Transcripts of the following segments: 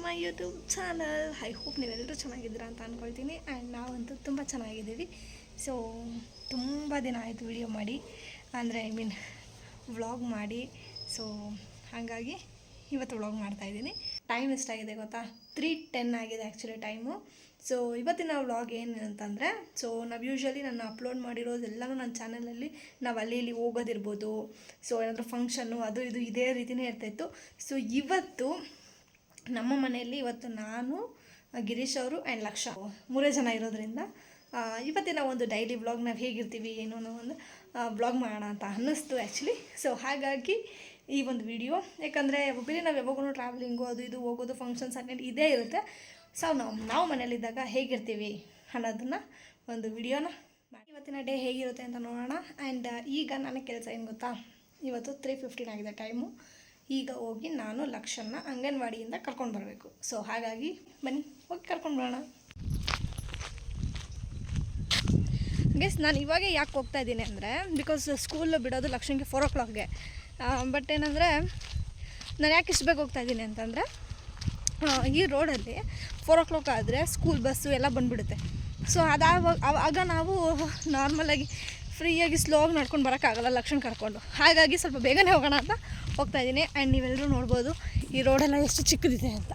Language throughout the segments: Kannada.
My YouTube channel. I hope ನೀವೆಲ್ಲರೂ ಚೆನ್ನಾಗಿದ್ದೀರಾ ಅಂತ ಅಂದ್ಕೊಳ್ತೀನಿ. ಆ್ಯಂಡ್ ನಾವಂತೂ ತುಂಬ ಚೆನ್ನಾಗಿದ್ದೀವಿ. ಸೊ ತುಂಬ ದಿನ ಆಯಿತು ವಿಡಿಯೋ ಮಾಡಿ, ಅಂದರೆ ವ್ಲಾಗ್ ಮಾಡಿ. ಸೊ ಹಾಗಾಗಿ ಇವತ್ತು ವ್ಲಾಗ್ ಮಾಡ್ತಾಯಿದ್ದೀನಿ. ಟೈಮ್ ಎಷ್ಟಾಗಿದೆ ಗೊತ್ತಾ? 3:10 ಆಗಿದೆ ಆ್ಯಕ್ಚುಲಿ ಟೈಮು. ಸೊ ಇವತ್ತಿನ ವ್ಲಾಗ್ ಏನು ಅಂತಂದರೆ, ಸೊ ನಾವು ಯೂಶ್ವಲಿ ನಾನು ಅಪ್ಲೋಡ್ ಮಾಡಿರೋದೆಲ್ಲನೂ ನನ್ನ ಚಾನಲಲ್ಲಿ ನಾವು ಅಲ್ಲಿ ಇಲ್ಲಿ ಹೋಗೋದಿರ್ಬೋದು, ಸೊ ಏನಾದರೂ ಫಂಕ್ಷನ್ನು ಅದು ಇದು ಇದೇ ರೀತಿಯೇ ಇರ್ತಾಯಿತ್ತು. ಸೊ ಇವತ್ತು ನಮ್ಮ ಮನೆಯಲ್ಲಿ ನಾನು, ಗಿರೀಶ್ ಅವರು ಆ್ಯಂಡ್ ಲಕ್ಷ 3 ಜನ ಇರೋದ್ರಿಂದ ಇವತ್ತಿನ ಒಂದು ಡೈಲಿ ವ್ಲಾಗ್ ನಾವು ಹೇಗಿರ್ತೀವಿ ಏನೋ ಒಂದು ವ್ಲಾಗ್ ಮಾಡೋಣ ಅಂತ ಅನ್ನಿಸ್ತು ಆ್ಯಕ್ಚುಲಿ. ಸೊ ಹಾಗಾಗಿ ಈ ಒಂದು ವಿಡಿಯೋ, ಯಾಕಂದರೆ ಒಬ್ಬರೇ ನಾವು ಯಾವಾಗೂ ಟ್ರಾವೆಲಿಂಗು ಅದು ಇದು ಹೋಗೋದು ಫಂಕ್ಷನ್ಸ್ ಅಟೆಂಡ್ ಇದೇ ಇರುತ್ತೆ. ಸೊ ನಾವು ಮನೇಲಿದ್ದಾಗ ಹೇಗಿರ್ತೀವಿ ಅನ್ನೋದನ್ನು ಒಂದು ವಿಡಿಯೋನ ಮಾಡಿ ಇವತ್ತಿನ ಡೇ ಹೇಗಿರುತ್ತೆ ಅಂತ ನೋಡೋಣ. ಆ್ಯಂಡ್ ಈಗ ನನಗೆ ಕೆಲಸ ಏನು ಗೊತ್ತಾ, ಇವತ್ತು 3:15 ಆಗಿದೆ ಟೈಮು. ಈಗ ಹೋಗಿ ನಾನು ಲಕ್ಷನ್ನ ಅಂಗನವಾಡಿಯಿಂದ ಕರ್ಕೊಂಡು ಬರಬೇಕು. ಸೊ ಹಾಗಾಗಿ ಬನ್ನಿ ಹೋಗಿ ಕರ್ಕೊಂಡು ಬರೋಣ. ಗೆಸ್ ನಾನು ಇವಾಗ ಯಾಕೆ ಹೋಗ್ತಾ ಇದ್ದೀನಿ ಅಂದರೆ, ಬಿಕಾಸ್ ಸ್ಕೂಲ್ ಬಿಡೋದು ಲಕ್ಷಂಗೆ 4 o'clockಗೆ. ಬಟ್ ಏನಂದರೆ ನಾನು ಯಾಕೆ ಇಷ್ಟು ಬೇಗ ಹೋಗ್ತಾ ಇದ್ದೀನಿ ಅಂತಂದರೆ, ಈ ರೋಡಲ್ಲಿ 4 o'clock ಆದರೆ ಸ್ಕೂಲ್ ಬಸ್ಸು ಎಲ್ಲ ಬಂದುಬಿಡುತ್ತೆ. ಸೊ ಆಗ ನಾವು ನಾರ್ಮಲಾಗಿ ಫ್ರೀಯಾಗಿ ಸ್ಲೋಗಿ ನಡ್ಕೊಂಡು ಬರೋಕ್ಕಾಗಲ್ಲ ಲಕ್ಷಣ ಕರ್ಕೊಂಡು. ಹಾಗಾಗಿ ಸ್ವಲ್ಪ ಬೇಗನೆ ಹೋಗೋಣ ಅಂತ ಹೋಗ್ತಾಯಿದ್ದೀನಿ. ಆ್ಯಂಡ್ ನೀವೆಲ್ಲರೂ ನೋಡ್ಬೋದು ಈ ರೋಡೆಲ್ಲ ಎಷ್ಟು ಚಿಕ್ಕದಿದೆ ಅಂತ.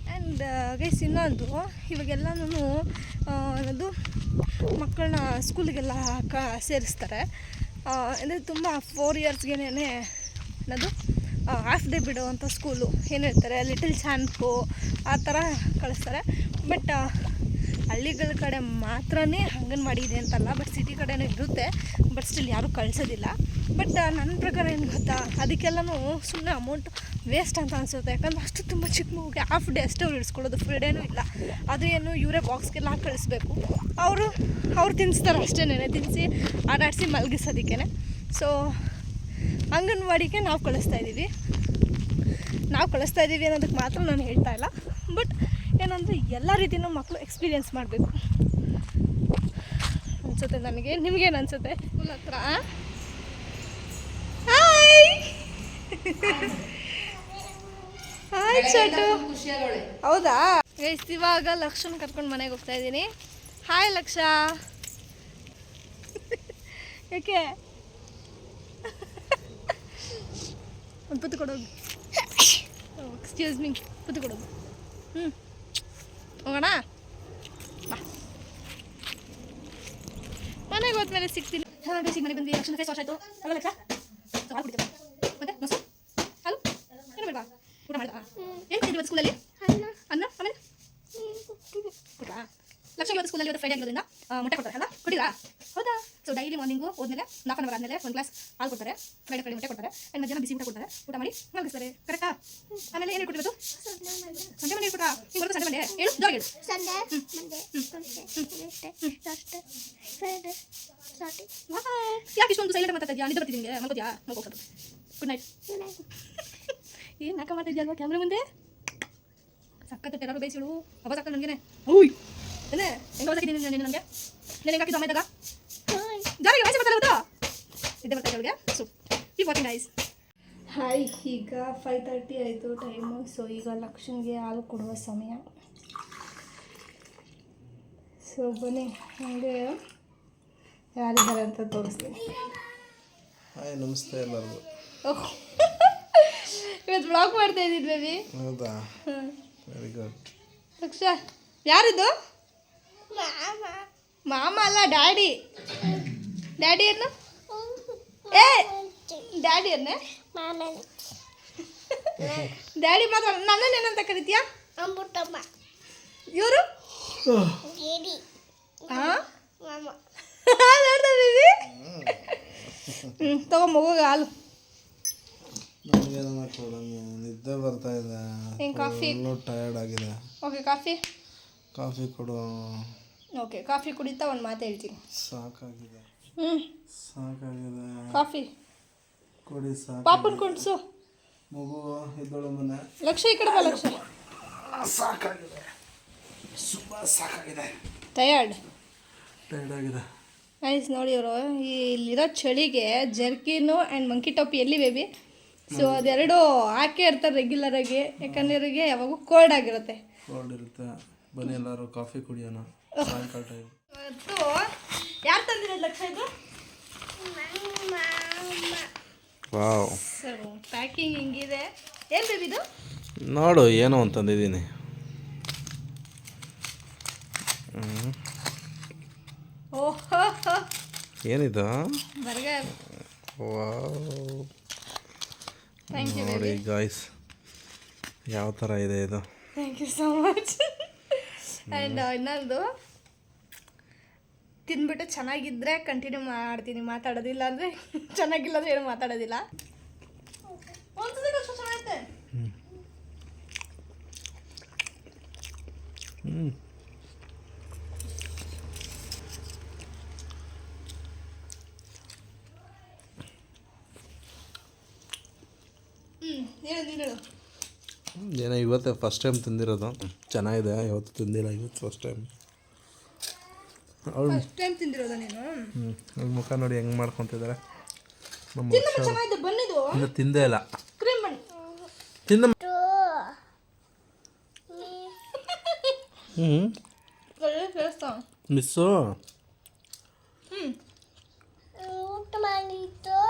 ಆ್ಯಂಡ್ ಗೈಸ್ ಇನ್ನೊಂದು, ಇವಾಗೆಲ್ಲನೂ ಅನ್ನೋದು ಮಕ್ಕಳನ್ನ ಸ್ಕೂಲಿಗೆಲ್ಲ ಸೇರಿಸ್ತಾರೆ. ಅಂದರೆ ತುಂಬ 4 yearsಗೇನೆ ಅನ್ನೋದು ಹಾಫ್ ಡೇ ಬಿಡುವಂಥ ಸ್ಕೂಲು ಏನು ಹೇಳ್ತಾರೆ, ಲಿಟಲ್ ಚಾಂಪು ಆ ಥರ ಕಳಿಸ್ತಾರೆ. ಬಟ್ ಹಳ್ಳಿಗಳ ಕಡೆ ಮಾತ್ರನೇ ಅಂಗನವಾಡಿ ಇದೆ ಅಂತಲ್ಲ, ಬಟ್ ಸಿಟಿ ಕಡೆನೂ ಇರುತ್ತೆ. ಬಟ್ ಸ್ಟಿಲ್ ಯಾರೂ ಕಳಿಸೋದಿಲ್ಲ. ಬಟ್ ನನ್ನ ಪ್ರಕಾರ ಏನು ಗೊತ್ತಾ, ಅದಕ್ಕೆಲ್ಲನೂ ಸುಮ್ಮನೆ ಅಮೌಂಟ್ ವೇಸ್ಟ್ ಅಂತ ಅನಿಸುತ್ತೆ. ಯಾಕಂದರೆ ಅಷ್ಟು ತುಂಬ ಚಿಕ್ಕ ಮಗುಗೆ ಹಾಫ್ ಡೇ ಅಷ್ಟೇ ಅವ್ರು ಇಳಿಸ್ಕೊಳ್ಳೋದು, ಫುಲ್ ಡೇನೂ ಇಲ್ಲ. ಅದು ಏನು ಇವರೇ ಬಾಕ್ಸ್ಗೆಲ್ಲ ಹಾಕಿ ಕಳಿಸ್ಬೇಕು. ಅವ್ರು ತಿನ್ನಿಸ್ತಾರೆ ಅಷ್ಟೇ, ತಿನ್ನಿಸಿ ಆಟಾಡಿಸಿ ಮಲಗಿಸೋದಕ್ಕೇ. ಸೊ ಅಂಗನವಾಡಿಗೆ ನಾವು ಕಳಿಸ್ತಾ ಇದ್ದೀವಿ ಅನ್ನೋದಕ್ಕೆ ಮಾತ್ರ ನಾನು ಹೇಳ್ತಾ ಇಲ್ಲ. ಬಟ್ ಏನಂದರೆ ಎಲ್ಲ ರೀತಿಯೂ ಮಕ್ಕಳು ಎಕ್ಸ್ಪೀರಿಯೆನ್ಸ್ ಮಾಡಬೇಕು ಅನಿಸುತ್ತೆ ನನಗೆ. ನಿಮಗೇನು ಅನಿಸುತ್ತೆ? ಸ್ಕೂಲ್ ಹತ್ರ ಹಾಯ್ ಚೋಟು. ಹೌದಾ ಗೈಸ್, ಇವಾಗ ಲಕ್ಷನ ಕರ್ಕೊಂಡು ಮನೆಗೆ ಹೋಗ್ತಾ ಇದ್ದೀನಿ. ಹಾಯ್ ಲಕ್ಷ. ಯಾಕೆ ಒಂದು ಪುತ್ತು ಕೊಡೋದು? ಎಕ್ಸ್ಕ್ಯೂಸ್ ಮೀ, ಪುತ್ತು ಕೊಡೋದು. ಹೋಗೋಣ ಬಾ. ಮನೆಗೆ ಹೋದ್ಮೇಲೆ ಸಿಗ್ತೀನಿ. ಮನೆಗೆ ಬಂದ್ವಿ. ಲಕ್ಷಣ ಫೇಸ್ ವಾಶ್ ಆಯಿತು. ಅಲ್ಲ ಲಕ್ಷ ಹಾಲು ಕುಡಿತೀವಿ ಮತ್ತೆ ಮೊಸರು ಹಾಲು ಏನು ಬೇಡ? ಊಟ ಮಾಡ್ದಾ? ಏನು ತಿಂದಿದ್ದು ಇವತ್ತು ಸ್ಕೂಲಲ್ಲಿ? ಅನ್ನ. ಆಮೇಲೆ ಕೊಟ್ಟಾ? ಲಕ್ಷ ಇವತ್ತು ಸ್ಕೂಲಲ್ಲಿ ಇವತ್ತು ಫ್ರೈಡೇ ಆಗಿರೋದ್ರಿಂದ ಮೊಟ್ಟೆ ಕೊಡ್ತಾರೆ ಅಲ್ಲ, ಕೊಟ್ಟಿರಾ? ಹೌದಾ? ಸೊ ಡೈಲಿ ಮಾರ್ನಿಂಗು ಹೋದ್ಮೇಲೆ 1/2 hour ಆದಮೇಲೆ 1 ಗ್ಲಾಸ್ ಹಾಲು ಕೊಡ್ತಾರೆ, ಫ್ರೈಡೇ ಮೊಟ್ಟೆ ಕೊಡ್ತಾರೆ. ಆ್ಯಂಡ್ ಮಧ್ಯಾಹ್ನ ಬಿಸಿ ಊಟ ಕೊಡ್ತಾರೆ, ಊಟ ಮಾಡಿ ಮಲಗಿಸ್ತಾರೆ. ಕರೆಕ್ಟಾ? ಆಮೇಲೆ ಏನು ಕೊಟ್ಟಿರೋದು? ಸಂಡೆ ಮಂಡೆ ಕೊಟ್ಟ. ಹಿಂಗೆ ಬರೋದು ಸಂಡೆ ಮಂಡೆ ಹೇಳು, ಜೋರಾಗಿ ಹೇಳು. ಯಾಕೆ ಇಷ್ಟೊಂದು ಸೈಲೆಂಟ್ ಮಾತಾಡ್ತಾ ಇದೆಯಾ? ನಿದ್ದೆ ಬರ್ತಿದ್ದೀನಿ, ನಿಮಗೆ ಮಲ್ಕೋದ್ಯಾ? ಮಲ್ಕೋದು. Good night. ಏನು ನಾಕ ಮಾಡ್ತಾ ಇದೆಯಲ್ವಾ ಕ್ಯಾಮ್ರಾ ಮುಂದೆ? ಸಕ್ಕತ್ತು ಟೆರರು ಬೇಯಿಸಿಳು ಅಬ್ಬ ಸಾಕ ನನಗೇನೆ. ಓಯ್ ಏನೇ ಹೆಂಗೆ ಓದಾಕಿದ್ದೀನಿ ನನಗೆ ನನಗೆ ನಾನು ಹೆಂಗೆ ಹಾಕಿದ್ದು ಅಮ್ಮ ಇದ್ದಾಗ ಜಾರಿಗೆ ವಯಸ್ಸು ಬರ್ತಾ ಇರೋದು ನಿದ್ದೆ ಬರ್ತಾ ಇದೆ. So keep watching guys. Hi, ಈಗ 5:30 ಆಯಿತು ಟೈಮು. ಸೊ ಈಗ ಲಕ್ಷನ್ಗೆ ಹಾಲು ಕೊಡುವ ಸಮಯ. ಸೊ ಬನ್ನಿ ಹಾಗೆ ಯಾರಿದ್ದಾರೆ ಅಂತ ತೋರಿಸ್ತೀನಿ. ಹಾಯ್, ನಮಸ್ತೆ ಎಲ್ಲರಿಗೂ. ಇವತ್ತು ವ್ಲಾಗ್ ಮಾಡ್ತಾ ಇದ್ದೀವಿ ಬೇಬಿ. ಹೌದಾ? Very good. ಲಕ್ಷ ಯಾರಿದು? ಮಾಮ ಅಲ್ಲ, ಡ್ಯಾಡಿ. ಡ್ಯಾಡಿ ಅನ್ನ ಡ್ಯಾಡಿ ಅನ್ನ ಡ್ಯಾಡಿ ಮಾತ್ರ. ನನ್ನನ್ನು ಏನಂತ ಕರಿತೀಯಾ? ಇವರು ತಗೋ ಮಗುಗೆ ಹಾಲು. ನಿದ್ದೆ ಬರ್ತಾ ಇದೆ, ಟಯರ್ಡ್ ಆಗಿದೆ. ಓಕೆ ಕಾಫಿ ಕೊಡು. ಓಕೆ ಕಾಫಿ ಕುಡಿತಾ ಒಂದು ಮಾತು ಹೇಳ್ತೀನಿ. ಸಾಕಾಗಿದೆ. ಕಾಫಿ ಕೊಡಿ. ಸಾಕು. ಪಾಪನ್ ಕುಂಡ್ಸು. ಮಗು ಇದ್ದಳು ಮನೆ. ಲಕ್ಷ ಈ ಕಡೆ ಬಾ. ಲಕ್ಷ ಸಾಕಾಗಿದೆ, ತುಂಬ ಸಾಕಾಗಿದೆ. ಟಯರ್ಡ್ ಆಗಿದೆ. ಗೈಸ್ ನೋಡಿ ಅವರು ಇಲ್ಲಿರೋ ಚಳಿಗೆ ಜರ್ಕಿನು ಆ್ಯಂಡ್ ಮಂಕಿ ಟಾಪಿ ಎಲ್ಲಿ ಬೇಬಿ ಸೊ ಅದೆರಡು ಹಾಕೇ ಇರ್ತಾರೆ ರೆಗ್ಯುಲರಾಗಿ, ಯಾಕಂದ್ರೆ ಇವರಿಗೆ ಯಾವಾಗೂ ಕೋಲ್ಡ್ ಆಗಿರುತ್ತೆ. ಕೋಲ್ಡ್ ಇರುತ್ತೆ. ಬನ್ನಿ ಎಲ್ಲರೂ ಕಾಫಿ ಕುಡಿಯೋಣ ಸಾಯಂಕಾಲ ಟೈಮ್. ಇವತ್ತು ಯಾರು ತಂದಿರೋದು ಲಕ್ಷ ಇದು? ವಾವ್, ಸೊ ಪ್ಯಾಕಿಂಗ್ ಹಿಂಗಿದೆ. ಏನು ಬೇಬಿ ಇದು? ನೋಡು ಏನೋ ಅಂತಂದಿದ್ದೀನಿ. ಓಹೋ ಏನಿದು? ಬರ್ಗರ್. ವಾವ್, ಥ್ಯಾಂಕ್ ಯು ನೋಡಿ ಗಾಯ್ಸ್ ಯಾವ ಥರ ಇದೆ ಇದು. Thank you so much. And ಇನ್ನೊಂದು ತಿಂದ್ಬಿಟ್ಟು ಚೆನ್ನಾಗಿದ್ದರೆ ಕಂಟಿನ್ಯೂ ಮಾಡ್ತೀನಿ, ಮಾತಾಡೋದಿಲ್ಲ ಅಂದರೆ ಚೆನ್ನಾಗಿಲ್ಲ ಅಂದರೆ ಏನು ಮಾತಾಡೋದಿಲ್ಲ. ಒಂದ್ಸತಿ ಚೆನ್ನಾಗೈತೆ. ಹೇಳು. ಏನೋ ಇವತ್ತೇ ಫಸ್ಟ್ ಟೈಮ್ ತಿಂದಿರೋದು. ಚೆನ್ನಾಗಿದೆ, ಇವತ್ತು ತಿಂದಿಲ್ಲ, ಇವತ್ತು ಫಸ್ಟ್ ಟೈಮ್. ಅವಳು ಫಸ್ಟ್ ಟೈಮ್ ತಿಂದಿರೋದ ನೀನು? ಅವ್ಳ ಮುಖ ನೋಡಿ ಹೆಂಗೆ ಮಾಡ್ಕೊತಿದ್ದಾರೆ. ನಮ್ಮ ಚೆನ್ನಾಗಿದೆ ಬನ್ನಿದು. ಇನ್ನು ತಿಂದೇ ಇಲ್ಲ. ಕ್ರೀಮ್ ಬನ್ನಿ ತಿಂದ ಮಿಸ್ಸು ಊಟ ಮಾಡಿದ್ದು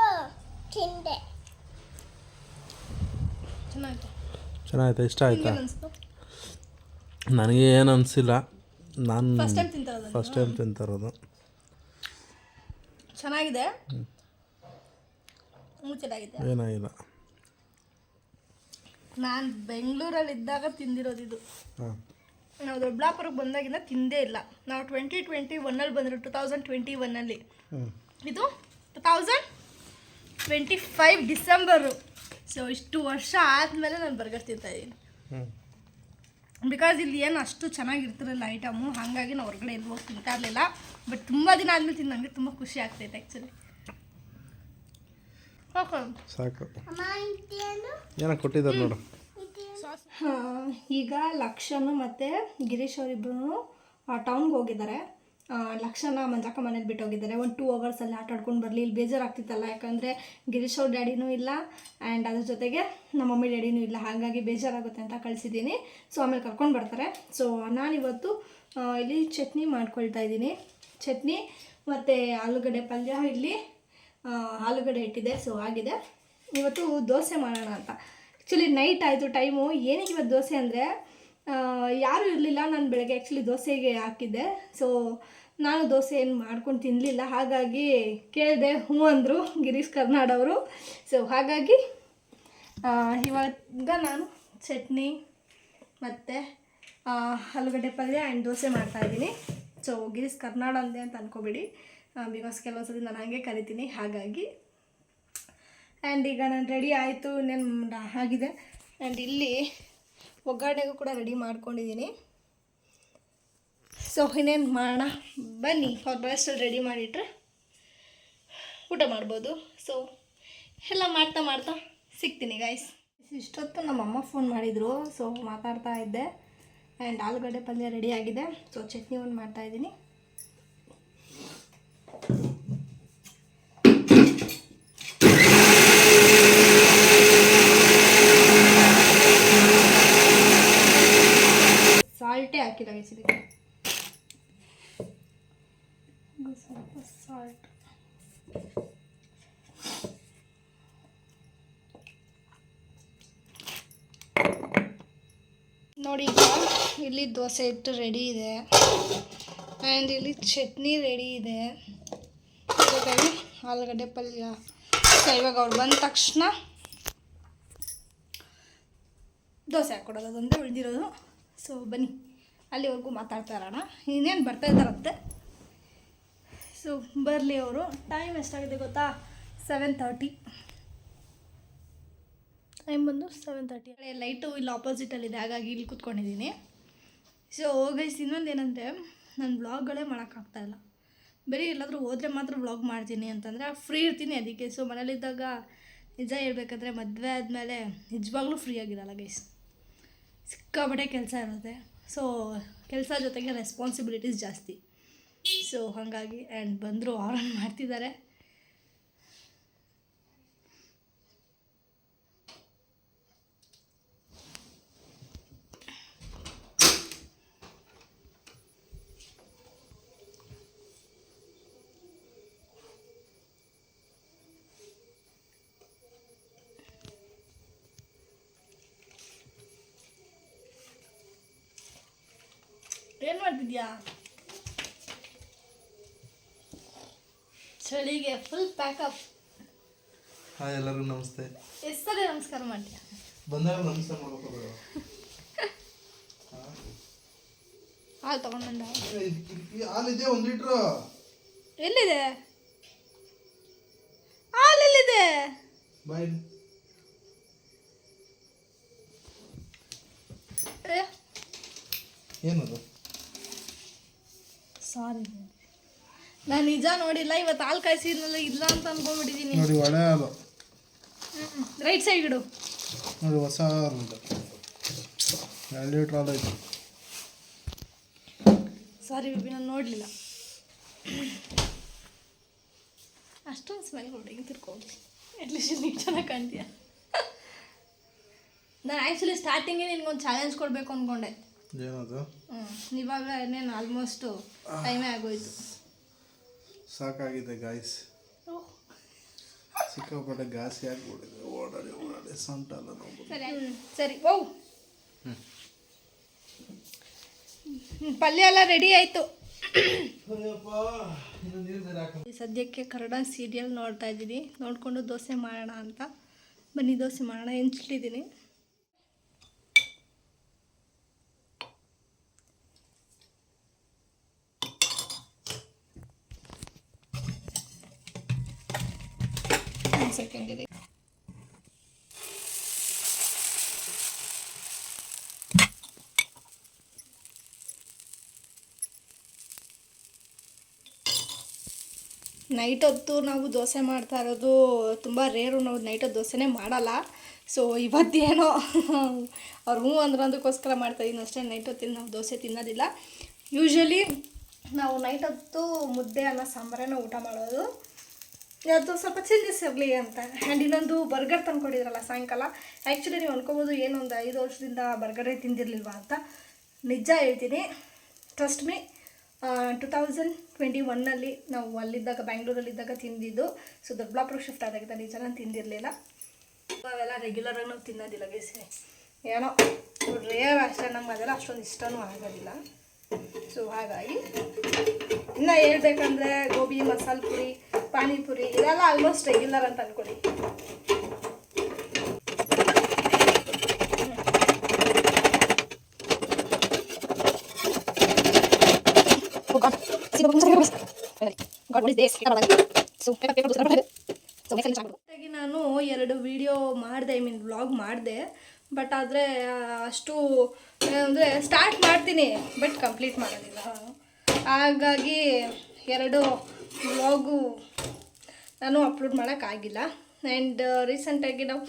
ತಿಂದೆ. ಚೆನ್ನಾಯ್ತಾ? ಇಷ್ಟ ಆಯ್ತಾ? ಅನಿಸ್ತು? ನನಗೆ ಏನು ಅನಿಸಿಲ್ಲ. ನಾನು ಫಸ್ಟ್ ಟೈಮ್ ತಿಂತಾರೋದು. ಫಸ್ಟ್ ಟೈಮ್ ತಿಂತಾರೋದು. ಚೆನ್ನಾಗಿದೆ, ಚೆನ್ನಾಗಿದೆ. ಏನಾಗಿಲ್ಲ. ನಾನು ಬೆಂಗಳೂರಲ್ಲಿ ಇದ್ದಾಗ ತಿಂದಿರೋದು ಇದು. ಹಾಂ, ನಾವು ದೊಡ್ಡಬಳ್ಳಾಪುರಕ್ಕೆ ಬಂದಾಗಿಂದ ತಿಂದೇ ಇಲ್ಲ. ನಾವು 2021 ಬಂದರು, 2021. ಇದು 2025 ಡಿಸೆಂಬರು. ಸೊ ಇಷ್ಟು ವರ್ಷ ಆದಮೇಲೆ ನಾನು ಬರ್ಗರ್ ತಿಂತಾಯಿದ್ದೀನಿ. ಬಿಕಾಸ್ ಇಲ್ಲಿ ಏನು ಅಷ್ಟು ಚೆನ್ನಾಗಿರ್ತಿರಲ್ಲ ಐಟಮು, ಹಾಗಾಗಿ ನಾವು ಹೊರಗಡೆ ಎಲ್ಲಿ ಹೋಗಿ ತಿಂತಾ ಇರಲಿಲ್ಲ. ಬಟ್ ತುಂಬ ದಿನ ಆದಮೇಲೆ ತಿಂದು ನನಗೆ ತುಂಬ ಖುಷಿ ಆಗ್ತೈತೆ ಆ್ಯಕ್ಚುಲಿ. ಸಾಕು. ಏನೋ ಕೊಟ್ಟಿದ್ದಾರೆ ನೋಡು. ಈಗ ಲಕ್ಷನು ಮತ್ತು ಗಿರೀಶ್ ಅವರಿಬ್ಬರು ಟೌನ್ಗೆ ಹೋಗಿದ್ದಾರೆ. ಲಕ್ಷನ ಮಂಜಕ್ಕ ಮನೇಲಿ ಬಿಟ್ಟು ಹೋಗಿದ್ದಾರೆ. ಒಂದು 2 ಅವರ್ಸಲ್ಲಿ ಆಟ ಆಡ್ಕೊಂಡು ಬರಲಿ. ಇಲ್ಲಿ ಬೇಜಾರಾಗ್ತಿತ್ತಲ್ಲ, ಯಾಕಂದರೆ ಗಿರೀಶ್ ಅವ್ರ ಡ್ಯಾಡಿನೂ ಇಲ್ಲ ಆ್ಯಂಡ್ ಅದ್ರ ಜೊತೆಗೆ ನಮ್ಮ ಮಮ್ಮಿ ಡ್ಯಾಡಿನೂ ಇಲ್ಲ, ಹಾಗಾಗಿ ಬೇಜಾರಾಗುತ್ತೆ ಅಂತ ಕಳಿಸಿದ್ದೀನಿ. ಸೊ ಆಮೇಲೆ ಕರ್ಕೊಂಡು ಬರ್ತಾರೆ. ಸೊ ನಾನಿವತ್ತು ಇಲ್ಲಿ ಚಟ್ನಿ ಮಾಡ್ಕೊಳ್ತಾ ಇದ್ದೀನಿ. ಚಟ್ನಿ ಮತ್ತು ಆಲೂಗಡ್ಡೆ ಪಲ್ಯ. ಇಲ್ಲಿ ಆಲೂಗಡ್ಡೆ ಇಟ್ಟಿದೆ, ಸೊ ಆಗಿದೆ. ಇವತ್ತು ದೋಸೆ ಮಾಡೋಣ ಅಂತ. ಆ್ಯಕ್ಚುಲಿ ನೈಟ್ ಆಯಿತು ಟೈಮು. ಏನಕ್ಕೆ ಇವತ್ತು ದೋಸೆ ಅಂದರೆ ಯಾರೂ ಇರಲಿಲ್ಲ. ನಾನು ಬೆಳಗ್ಗೆ ಆ್ಯಕ್ಚುಲಿ ದೋಸೆಗೆ ಹಾಕಿದ್ದೆ. ಸೊ ನಾನು ದೋಸೆ ಏನು ಮಾಡ್ಕೊಂಡು ತಿನ್ನಲಿಲ್ಲ, ಹಾಗಾಗಿ ಕೇಳಿದೆ, ಹ್ಞೂ ಅಂದರು ಗಿರೀಶ್ ಕರ್ನಾಡ್ ಅವರು. ಸೊ ಹಾಗಾಗಿ ಇವಾಗ ನಾನು ಚಟ್ನಿ ಮತ್ತು ಆಲೂಗಡ್ಡೆ ಪಲ್ಯ ಆ್ಯಂಡ್ ದೋಸೆ ಮಾಡ್ತಾಯಿದ್ದೀನಿ. ಸೊ ಗಿರೀಶ್ ಕರ್ನಾಡ್ ಅಂದೆ ಅಂತ ಅಂದ್ಕೊಬೇಡಿ, ಬಿಕಾಸ್ ಕೆಲವೊಂದು ಸತಿ ನಾನು ಹಾಗೆ ಕರಿತೀನಿ, ಹಾಗಾಗಿ. ಆ್ಯಂಡ್ ಈಗ ನಾನು ರೆಡಿ ಆಯಿತು, ಇನ್ನೇನು ಆಗಿದೆ. ಆ್ಯಂಡ್ ಇಲ್ಲಿ ಒಗ್ಗರಣೆಗೂ ಕೂಡ ರೆಡಿ ಮಾಡ್ಕೊಂಡಿದ್ದೀನಿ. ಸೊ ಇನ್ನೇನು ಮಾಡೋಣ ಬನ್ನಿ. ಅವ್ರ ಬರೋಷ್ಟಲ್ಲಿ ರೆಡಿ ಮಾಡಿಟ್ರೆ ಊಟ ಮಾಡ್ಬೋದು. ಸೊ ಎಲ್ಲ ಮಾಡ್ತಾ ಮಾಡ್ತಾ ಸಿಗ್ತೀನಿ ಗಾಯ್ಸ್. ಇಷ್ಟೊತ್ತು ನಮ್ಮಮ್ಮ ಫೋನ್ ಮಾಡಿದರು, ಸೊ ಮಾತಾಡ್ತಾ ಇದ್ದೆ. ಆ್ಯಂಡ್ ಆಲೂಗಡ್ಡೆ ಪಲ್ಯ ರೆಡಿ ಆಗಿದೆ. ಸೊ ಚಟ್ನಿ ಒಂದು ಮಾಡ್ತಾಯಿದ್ದೀನಿ. ಸಾಲ್ಟೇ ಹಾಕಿಲ್ಲ ಗೈಸಿದೆ, ಸ್ವಲ್ಪ ಸಾಲ್ಟ್. ನೋಡಿ ಈಗ ಇಲ್ಲಿ ದೋಸೆ ಹಿಟ್ಟು ರೆಡಿ ಇದೆ ಆ್ಯಂಡ್ ಇಲ್ಲಿ ಚಟ್ನಿ ರೆಡಿ ಇದೆ, ಜೊತೆಗೆ ಆಲೂಗಡ್ಡೆ ಪಲ್ಯ. ಸೊ ಇವಾಗ ಅವ್ರು ಬಂದ ತಕ್ಷಣ ದೋಸೆ ಹಾಕ್ಕೊಡೋದು, ಅದೊಂದೇ ಉಳಿದಿರೋದು. ಸೊ ಬನ್ನಿ ಅಲ್ಲಿವರೆಗೂ ಮಾತಾಡ್ತಾ ಇರೋಣ. ಇನ್ನೇನು ಬರ್ತಾ ಇದ್ದಾರಂತೆ. ಸೊ ಬರಲಿ ಅವರು. ಟೈಮ್ ಎಷ್ಟಾಗಿದೆ ಗೊತ್ತಾ? 7:30. ಟೈಮ್ ಬಂದು 7:30. ಲೈಟು ಇಲ್ಲಿ ಆಪೋಸಿಟಲ್ಲಿದೆ, ಹಾಗಾಗಿ ಇಲ್ಲಿ ಕೂತ್ಕೊಂಡಿದ್ದೀನಿ. ಸೊ ಗೈಸ್ ಇನ್ನೊಂದು ಏನಂದರೆ, ನಾನು ವ್ಲಾಗ್ಗಳೇ ಮಾಡೋಕ್ಕಾಗ್ತಾಯಿಲ್ಲ. ಬರೀ ಎಲ್ಲಾದರೂ ಹೋದರೆ ಮಾತ್ರ ವ್ಲಾಗ್ ಮಾಡ್ತೀನಿ ಅಂತಂದರೆ ಫ್ರೀ ಇರ್ತೀನಿ ಅದಕ್ಕೆ. ಸೊ ಮನೇಲಿದ್ದಾಗ ನಿಜ ಹೇಳ್ಬೇಕಂದ್ರೆ ಮದುವೆ ಆದಮೇಲೆ ನಿಜವಾಗ್ಲೂ ಫ್ರೀ ಆಗಿರಲ್ಲ ಗೈಸ್. ಸಿಕ್ಕಾಪಟ್ಟೆ ಕೆಲಸ ಇರುತ್ತೆ. ಸೊ ಕೆಲಸ ಜೊತೆಗೆ ರೆಸ್ಪಾನ್ಸಿಬಿಲಿಟೀಸ್ ಜಾಸ್ತಿ. ಸೊ ಹಾಗಾಗಿ ಆ್ಯಂಡ್ ಬಂದರು ಆನ್ ಮಾಡ್ತಿದ್ದಾರೆ. ಏನು ಮಾಡ್ತಿದ್ಯಾ? ಚಳಿಗೆ ಫುಲ್ ಪ್ಯಾಕಪ್. ಹಾಯ್ ಎಲ್ಲರಿಗೂ ನಮಸ್ತೆ. ಎಷ್ಟೇ ನಮಸ್ಕಾರ ಮಾಡ್ತೀಯಾ? ಬಂದಾಗ ನಮಸ್ಕಾರ ಮಾಡ್ಬೇಕು. ಹಾಲು ತಗೊಂಡು ಬಂದ. ಹಾಲಿದೆ 1 ಲೀಟ್ರು. ಎಲ್ಲಿದೆ ಹಾಲು? ಎಲ್ಲಿದೆ? ಬಾಯ್. ಏನದು? ಸಾರಿ, ನಾನು ನಿಜ ನೋಡಿಲ್ಲ. ಇವತ್ತು ಹಾಲು ಕಾಯಿಸಿದ್ನಲ್ಲ, ಇಲ್ಲ ಅಂತ ಅನ್ಕೊಂಡ್ಬಿಟ್ಟಿದ್ದೀನಿ. ನೋಡಿ ಒಳ್ಳೆ ಹಾಲು. ರೈಟ್ ಸೈಡ್ ಇಡು. ನೋಡಿ ಹೊಸ ಹಾಲು 2 ಲೀಟ್ರ್ ಹಾಲು ಐತೆ. ಸಾರಿ ಬೇಬಿ, ನಾನು ನೋಡಲಿಲ್ಲ. ಅಷ್ಟೊಂದು ಸ್ಮೆಲ್ ಕೊಡಿ, ಹಿಂಗೆ ತಿರ್ಕೊಂಡು ಅಟ್ಲೀಸ್ಟ್ ನೀನು ಚೆನ್ನಾಗಿ ಕಾಣ್ತೀಯ. ನಾನು ಆ್ಯಕ್ಚುಲಿ ಸ್ಟಾರ್ಟಿಂಗೇ ನಿನ್ಗೊಂದು ಚಾಲೆಂಜ್ ಕೊಡಬೇಕು ಅಂದ್ಕೊಂಡೆ. ಏನದು? ಇವಾಗ ಇನ್ನೇನು ಆಲ್ಮೋಸ್ಟು ಟೈಮೇ ಆಗೋಯ್ತು. ಸಾಕಾಗಿದೆ ಗಾಯ್ಸ್. ಸಿಕ್ಕಾಪಟ್ಟೆ ಗಾಸಿ ಆಗಿಬಿಟ್ಟಿದೆ. ಓಡಾಡಿ ಸೊಂಟ ಎಲ್ಲ ನೋವು. ಸರಿ ಓ ಪಲ್ಯ ಎಲ್ಲ ರೆಡಿ ಆಯಿತು. ಸದ್ಯಕ್ಕೆ ಕನ್ನಡ ಸೀರಿಯಲ್ ನೋಡ್ತಾ ಇದ್ದೀನಿ. ನೋಡಿಕೊಂಡು ದೋಸೆ ಮಾಡೋಣ ಅಂತ. ಬನ್ನಿ ದೋಸೆ ಮಾಡೋಣ. ಹೆಂಚ್ಲಿದ್ದೀನಿ. ಒಂದು ಸೆಕೆಂಡ್ ಇದೆ. ನೈಟ್ ಹೊತ್ತು ನಾವು ದೋಸೆ ಮಾಡ್ತಾ ಇರೋದು ತುಂಬ ರೇರು. ನಾವು ನೈಟ್ ಹೊತ್ತು ದೋಸೆನೇ ಮಾಡಲ್ಲ. ಸೊ ಇವತ್ತೇನೋ ಅವ್ರು ಹ್ಞೂ ಅಂದ್ರದಕ್ಕೋಸ್ಕರ ಮಾಡ್ತಾಯಿದ್ದೀನಿ ಅಷ್ಟೇ. ನೈಟ್ ಹೊತ್ತಿನ ನಾವು ದೋಸೆ ತಿನ್ನೋದಿಲ್ಲ. ಯೂಶ್ವಲಿ ನಾವು ನೈಟ್ ಹೊತ್ತು ಮುದ್ದೆ ಅನ್ನ ಸಾಂಬಾರೇನೋ ಊಟ ಮಾಡೋದು. ಅದು ಸ್ವಲ್ಪ ಚೇಂಜಸ್ ಇರಲಿ ಅಂತ. ಆ್ಯಂಡ್ ಇನ್ನೊಂದು ಬರ್ಗರ್ ತಂದ್ಕೊಟ್ಟಿದ್ರಲ್ಲ ಸಾಯಂಕಾಲ. ಆ್ಯಕ್ಚುಲಿ ನೀವು ಅನ್ಕೋಬೋದು ಏನೊಂದು 5 ವರ್ಷದಿಂದ ಬರ್ಗರೇ ತಿಂದಿರಲಿಲ್ವಾ ಅಂತ. ನಿಜ ಹೇಳ್ತೀನಿ, ಟ್ರಸ್ಟ್ ಮೀ. 2021ನಲ್ಲಿ ನಾವು ಅಲ್ಲಿದ್ದಾಗ, ಬ್ಯಾಂಗ್ಳೂರಲ್ಲಿದ್ದಾಗ ತಿಂದಿದ್ದು. ಸೊ ದೊಡ್ಡಬಳ್ಳಾಪುರ ಶಿಫ್ಟ್ ಆದಾಗ ನಿಜ ನಾನು ತಿಂದಿರಲಿಲ್ಲ. ಅವೆಲ್ಲ ರೆಗ್ಯುಲರಾಗಿ ನಾವು ತಿನ್ನೋದಿಲ್ಲ ಗೇಸೆ. ಏನೋ ರೇರ್ ಅಷ್ಟೇ. ನಮ್ಗೆ ಅದೆಲ್ಲ ಅಷ್ಟೊಂದು ಇಷ್ಟನೂ ಆಗೋದಿಲ್ಲ. ಸೊ ಹಾಗಾಗಿ ಇನ್ನು ಹೇಳ್ಬೇಕಂದ್ರೆ ಗೋಬಿ, ಮಸಾಲೆ ಪುರಿ, ಪಾನಿಪುರಿ ಇದೆಲ್ಲ ಆಲ್ಮೋಸ್ಟ್ ರೆಗ್ಯುಲರ್ ಅಂತ ಅಂದ್ಕೊಳ್ಳಿ. ನಾನು 2 ವಿಡಿಯೋ ಮಾಡಿದೆ, ಐ ಮೀನ್ ವ್ಲಾಗ್ ಮಾಡಿದೆ. ಬಟ್ ಆದರೆ ಅಷ್ಟು ಅಂದರೆ ಸ್ಟಾರ್ಟ್ ಮಾಡ್ತೀನಿ ಬಟ್ ಕಂಪ್ಲೀಟ್ ಮಾಡೋದಿಲ್ಲ. ಹಾಗಾಗಿ 2 ವ್ಲಾಗು ನಾನು ಅಪ್ಲೋಡ್ ಮಾಡೋಕ್ಕಾಗಿಲ್ಲ. ಆ್ಯಂಡ್ ರೀಸೆಂಟಾಗಿ ನಾವು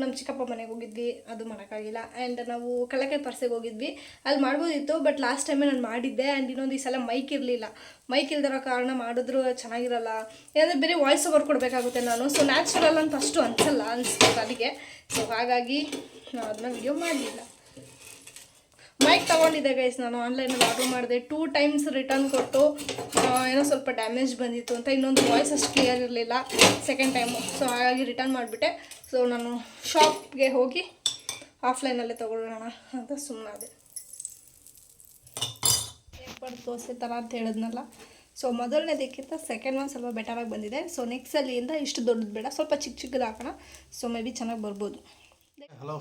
ನಮ್ಮ ಚಿಕ್ಕಪ್ಪ ಮನೆಗೆ ಹೋಗಿದ್ವಿ, ಅದು ಮಾಡೋಕ್ಕಾಗಿಲ್ಲ. ಆ್ಯಂಡ್ ನಾವು ಕಳ್ಳಕಾಯಿ ಪರ್ಸೆಗೆ ಹೋಗಿದ್ವಿ, ಅಲ್ಲಿ ಮಾಡ್ಬೋದಿತ್ತು. ಬಟ್ ಲಾಸ್ಟ್ ಟೈಮೇ ನಾನು ಮಾಡಿದ್ದೆ. ಆ್ಯಂಡ್ ಇನ್ನೊಂದು ಈ ಸಲ ಮೈಕ್ ಇರಲಿಲ್ಲ. ಮೈಕ್ ಇಲ್ದಿರೋ ಕಾರಣ ಮಾಡಿದ್ರೂ ಚೆನ್ನಾಗಿರಲ್ಲ. ಏನಾದರೆ ಬೇರೆ ವಾಯ್ಸ್ ಓವರ್ ಕೊಡಬೇಕಾಗುತ್ತೆ ನಾನು. ಸೊ ನ್ಯಾಚುರಲ್ ಅಂತ ಅಷ್ಟು ಅನಿಸಲ್ಲ ಅನಿಸ್ತು ಅಲ್ಲಿಗೆ. ಸೊ ಹಾಗಾಗಿ ನಾನು ಅದನ್ನ ವಿಡಿಯೋ ಮಾಡಲಿಲ್ಲ. ಮೈಕ್ ತೊಗೊಂಡಿದ್ದೆ ಗೈಸ್, ನಾನು ಆನ್ಲೈನಲ್ಲಿ ಆರ್ಡ್ರ್ ಮಾಡಿದೆ. 2 ಟೈಮ್ಸ್ ರಿಟರ್ನ್ ಕೊಟ್ಟು ಏನೋ ಸ್ವಲ್ಪ ಡ್ಯಾಮೇಜ್ ಬಂದಿತ್ತು ಅಂತ. ಇನ್ನೊಂದು ವಾಯ್ಸ್ ಅಷ್ಟು ಕ್ಲಿಯರ್ ಇರಲಿಲ್ಲ ಸೆಕೆಂಡ್ ಟೈಮು. ಸೊ ಹಾಗಾಗಿ ರಿಟರ್ನ್ ಮಾಡಿಬಿಟ್ಟೆ. ಸೊ ನಾನು ಶಾಪ್ಗೆ ಹೋಗಿ ಆಫ್ಲೈನಲ್ಲೇ ತೊಗೊಳ್ಳೋಣ ಅಂತ ಸುಮ್ಮನಾದೆ. ದೋಸೆ ಥರ ಅಂತ ಹೇಳಿದ್ನಲ್ಲ. ಸೊ ಮೊದಲನೇದಕ್ಕಿಂತ ಸೆಕೆಂಡ್ ಒನ್ ಸ್ವಲ್ಪ ಬೆಟರಾಗಿ ಬಂದಿದೆ. ಸೊ ನೆಕ್ಸ್ಟ್ ಸಲಿಯಿಂದ ಇಷ್ಟು ದೊಡ್ಡದು ಬೇಡ, ಸ್ವಲ್ಪ ಚಿಕ್ಕದು ಹಾಕೋಣ. ಸೊ ಮೇ ಬಿ ಚೆನ್ನಾಗಿ ಬರ್ಬೋದು. Hello,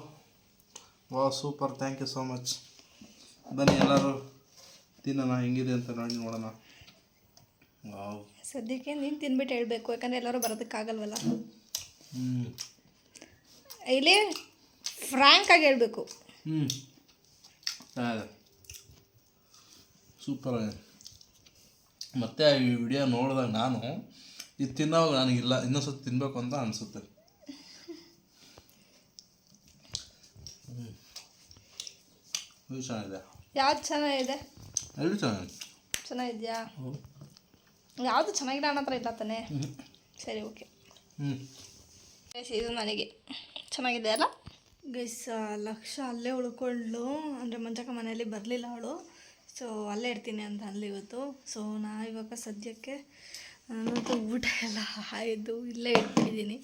wow super, thank you so much. ಬನ್ನಿ ಎಲ್ಲರೂ ತಿನ್ನೋಣ, ಹೆಂಗಿದೆ ಅಂತ ನೋಡೋಣ. ವಾವ್, ಸದ್ಯಕ್ಕೆ ನೀನು ತಿನ್ಬಿಟ್ಟು ಹೇಳಬೇಕು, ಯಾಕಂದರೆ ಎಲ್ಲರೂ ಬರೋದಕ್ಕಾಗಲ್ವಲ್ಲ. ಇಲ್ಲಿ ಫ್ರ್ಯಾಂಕಾಗಿ ಹೇಳಬೇಕು. ಸೂಪರ್. ಮತ್ತೆ ಈ ವಿಡಿಯೋ ನೋಡಿದಾಗ ನಾನು ಇದು ತಿನ್ನೋವಾಗ ನನಗಿಲ್ಲ, ಇನ್ನೊಂದ್ಸತಿ ತಿನ್ನಬೇಕು ಅಂತ ಅನಿಸುತ್ತೆ. ಇದು ಚೆನ್ನಾಗಿದೆ. ಯಾವ್ದು ಚೆನ್ನಾಗಿದೆ? ಎರಡು ಚೆನ್ನಾಗಿದೆ. ಚೆನ್ನಾಗಿದೆಯಾ? ಯಾವುದು ಚೆನ್ನಾಗಿಲ್ಲ ಅನ್ನೋ ಥರ ಇಲ್ಲ ತಾನೆ. ಸರಿ ಓಕೆ. ಹ್ಞೂ ಗೈಸ್ ಇದು ನನಗೆ ಚೆನ್ನಾಗಿದೆ ಅಲ್ಲ ಗೈಸ್. ಲಕ್ಷ ಅಲ್ಲೇ ಉಳ್ಕೊಳ್ಳು ಅಂದರೆ ಮಂಜಕ್ಕ ಮನೆಯಲ್ಲಿ ಬರಲಿಲ್ಲ ಅವಳು, ಸೊ ಅಲ್ಲೇ ಇರ್ತೀನಿ ಅಂತ ಅಂದ್ಲು ಇವತ್ತು. ಸೊ ಇವಾಗ ಸದ್ಯಕ್ಕೆ ಮತ್ತು ಊಟ ಎಲ್ಲ ಆಯಿತು, ಇಲ್ಲೇ ಇಟ್ಬಿಟ್ಟಿದ್ದೀನಿ.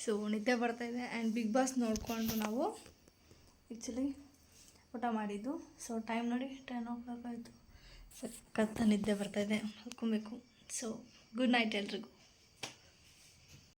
ಸೊ ನಿದ್ದೆ ಬರ್ತಾಯಿದೆ. ಆ್ಯಂಡ್ ಬಿಗ್ ಬಾಸ್ ನೋಡಿಕೊಂಡು ನಾವು ಆ್ಯಕ್ಚುಲಿ ಊಟ ಮಾಡಿದ್ದು. ಸೊ ಟೈಮ್ ನೋಡಿ 10 o'clock ಆಯಿತು. ಸಖತ್ ನಿದ್ದೆ ಬರ್ತಾಯಿದೆ, ಮಲ್ಕೊಬೇಕು. ಸೊ ಗುಡ್ ನೈಟ್ ಎಲ್ರಿಗೂ.